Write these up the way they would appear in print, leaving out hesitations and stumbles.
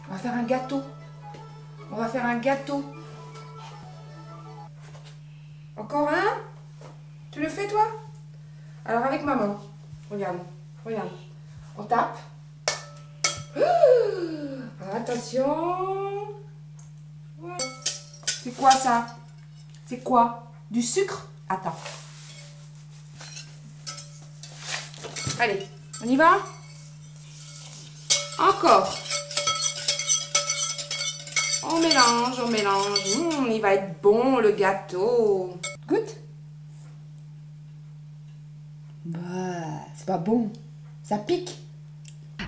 On va faire un gâteau. On va faire un gâteau. Encore un? Tu le fais, toi? Alors, avec maman. Regarde, regarde. On tape. Attention. C'est quoi, ça? C'est quoi? Du sucre? Attends. Allez, on y va? Encore. On mélange, on mélange. Il va être bon, le gâteau. Goûte. Bah, c'est pas bon. Ça pique.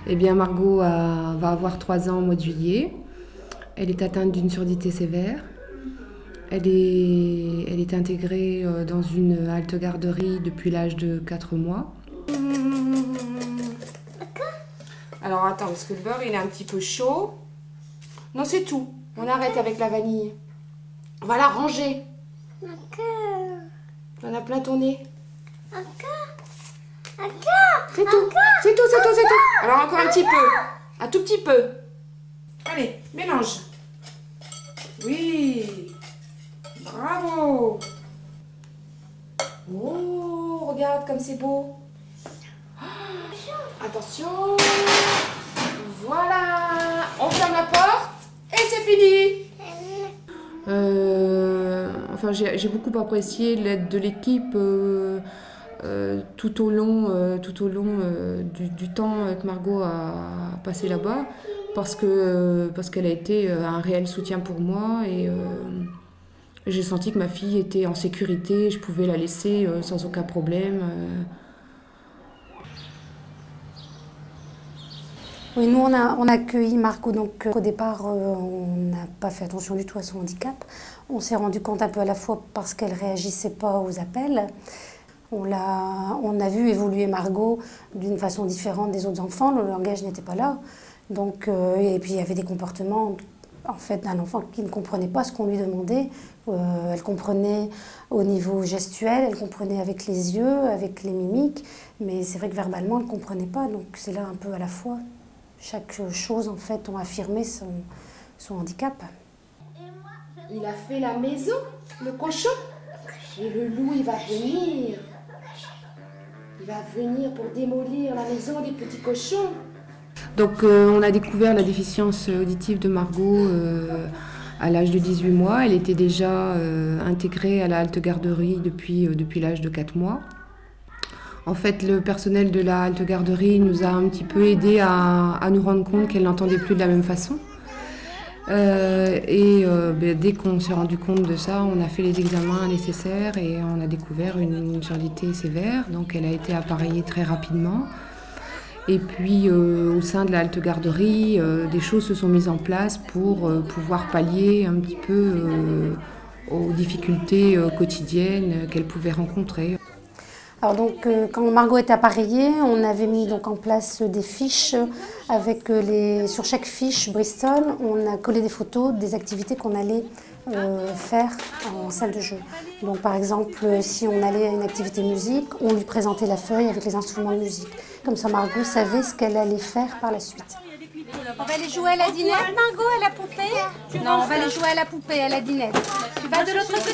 Eh bien, Margot va avoir 3 ans au mois de juillet. Elle est atteinte d'une surdité sévère. Elle est intégrée dans une halte garderie depuis l'âge de 4 mois. Alors, attends, parce que le beurre, il est un petit peu chaud. Non, c'est tout. On arrête avec la vanille. On va la ranger. On a plein ton nez. C'est tout. C'est tout, c'est tout, c'est tout. Alors encore un petit peu. Un tout petit peu. Allez, mélange. Oui. Bravo. Oh, regarde comme c'est beau. Attention. Voilà. On ferme la porte. Et c'est fini. Enfin, j'ai beaucoup apprécié l'aide de l'équipe tout au long du temps que Margot a passé là-bas, parce qu'elle a été un réel soutien pour moi et j'ai senti que ma fille était en sécurité, je pouvais la laisser sans aucun problème. Oui, nous on a accueilli Margot, donc au départ on n'a pas fait attention du tout à son handicap. On s'est rendu compte un peu à la fois parce qu'elle réagissait pas aux appels. On a vu évoluer Margot d'une façon différente des autres enfants, le langage n'était pas là. Donc, et puis il y avait des comportements en fait, d'un enfant qui ne comprenait pas ce qu'on lui demandait. Elle comprenait au niveau gestuel, elle comprenait avec les yeux, avec les mimiques, mais c'est vrai que verbalement elle ne comprenait pas, donc c'est là un peu à la fois. Chaque chose, en fait, ont affirmé son handicap. Il a fait la maison, le cochon. Et le loup, il va venir. Il va venir pour démolir la maison des petits cochons. Donc, on a découvert la déficience auditive de Margot à l'âge de 18 mois. Elle était déjà intégrée à la halte garderie depuis l'âge de 4 mois. En fait, le personnel de la halte garderie nous a un petit peu aidés à nous rendre compte qu'elle n'entendait plus de la même façon. Dès qu'on s'est rendu compte de ça, on a fait les examens nécessaires et on a découvert une surdité sévère. Donc elle a été appareillée très rapidement. Et puis au sein de la halte garderie, des choses se sont mises en place pour pouvoir pallier un petit peu aux difficultés quotidiennes qu'elle pouvait rencontrer. Alors donc, quand Margot est appareillée, on avait mis donc en place des fiches avec sur chaque fiche Bristol, on a collé des photos des activités qu'on allait faire en salle de jeu. Donc par exemple, si on allait à une activité musique, on lui présentait la feuille avec les instruments de musique. Comme ça, Margot savait ce qu'elle allait faire par la suite. On va aller jouer à la dinette, Margot, à la poupée? Non, on va aller jouer à la poupée, à la dinette. Tu vas de l'autre côté?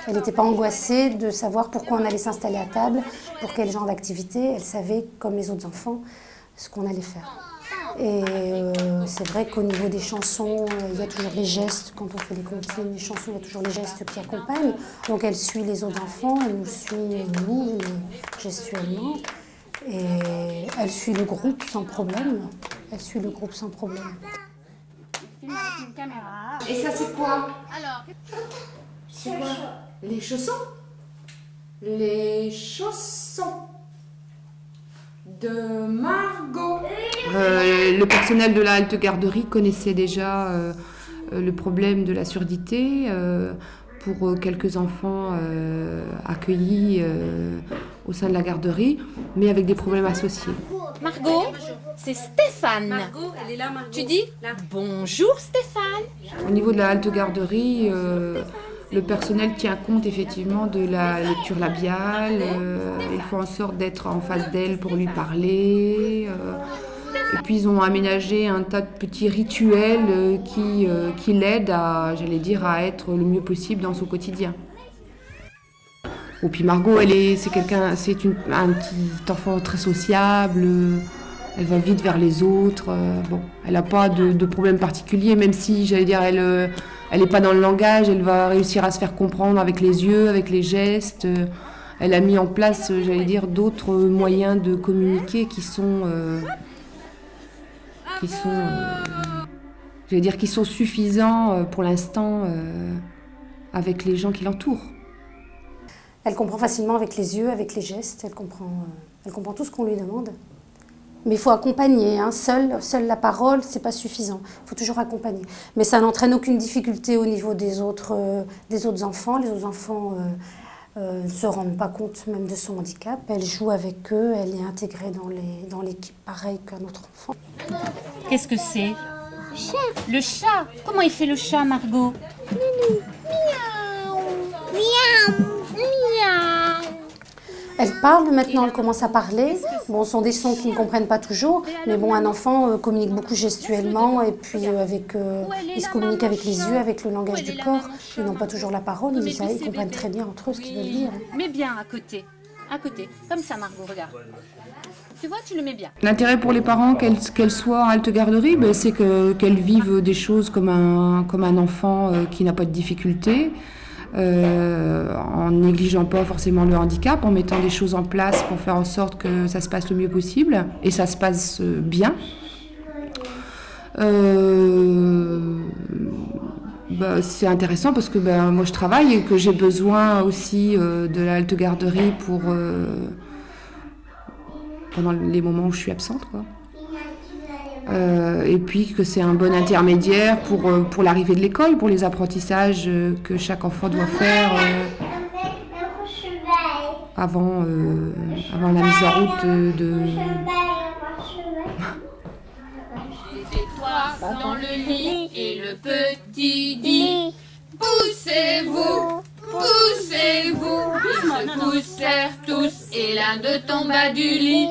Elle n'était pas angoissée de savoir pourquoi on allait s'installer à table, pour quel genre d'activité. Elle savait, comme les autres enfants, ce qu'on allait faire. Et c'est vrai qu'au niveau des chansons, il y a toujours les gestes. Quand on fait des comptines, les chansons, il y a toujours les gestes qui accompagnent. Donc elle suit les autres enfants, elle nous suit, nous, gestuellement. Et elle suit le groupe sans problème. Elle suit le groupe sans problème. Et ça, c'est quoi? C'est quoi? Les chaussons? Les chaussons de Margot. Le personnel de la halte garderie connaissait déjà le problème de la surdité pour quelques enfants accueillis au sein de la garderie, mais avec des problèmes associés. Margot, c'est Stéphane. Margot, elle est là, Margot. Tu dis bonjour Stéphane. Au niveau de la halte garderie, le personnel tient compte effectivement de la lecture labiale, il faut en sorte d'être en face d'elle pour lui parler. Et puis ils ont aménagé un tas de petits rituels qui l'aident à, j'allais dire, à être le mieux possible dans son quotidien. Et puis Margot, un petit enfant très sociable, elle va vite vers les autres. Bon, elle n'a pas de problème particulier, même si, j'allais dire, elle n'est pas dans le langage, elle va réussir à se faire comprendre avec les yeux, avec les gestes. Elle a mis en place, j'allais dire, d'autres moyens de communiquer qui sont suffisants pour l'instant avec les gens qui l'entourent. Elle comprend facilement avec les yeux, avec les gestes, elle comprend tout ce qu'on lui demande. Mais il faut accompagner, hein. Seule la parole, c'est pas suffisant. Il faut toujours accompagner. Mais ça n'entraîne aucune difficulté au niveau des autres enfants. Les autres enfants ne se rendent pas compte même de son handicap. Elle joue avec eux, elle est intégrée dans l'équipe pareil qu'un autre enfant. Qu'est-ce que c'est? Le chat. Le chat? Comment il fait le chat, Margot? Miaou. Miaou. Miaou. Elle parle maintenant, elle commence à parler. Bon, ce sont des sons qu'ils ne comprennent pas toujours, mais bon, un enfant communique beaucoup gestuellement et puis il se communique avec les yeux, avec le langage du corps. Ils n'ont pas toujours la parole, mais ils comprennent très bien entre eux ce qu'ils veulent dire. Mets bien à côté, comme ça, Margot, regarde. Tu vois, tu le mets bien. L'intérêt pour les parents, qu'elles soient en halte garderie, c'est qu'elles vivent des choses comme un enfant qui n'a pas de difficultés. En négligeant pas forcément le handicap, en mettant des choses en place pour faire en sorte que ça se passe le mieux possible, et ça se passe bien. C'est intéressant parce que moi je travaille et que j'ai besoin aussi de la halte garderie pendant les moments où je suis absente, quoi. Et puis que c'est un bon intermédiaire pour l'arrivée de l'école, pour les apprentissages que chaque enfant doit faire avant la mise en route C'était dans le lit et le petit dit poussez-vous, poussez-vous. Ils se poussèrent tous et l'un d'eux tomba du lit.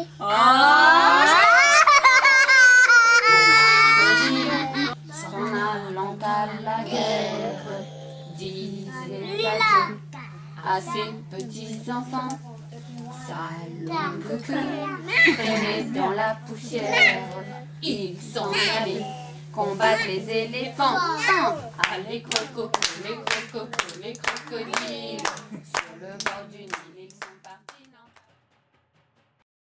À la guerre, disait adieu à ces petits enfants. Sa longue queue traînait dans la poussière. Ils sont allés combattre les éléphants. Ah, les crocodiles sur le bord du Nil.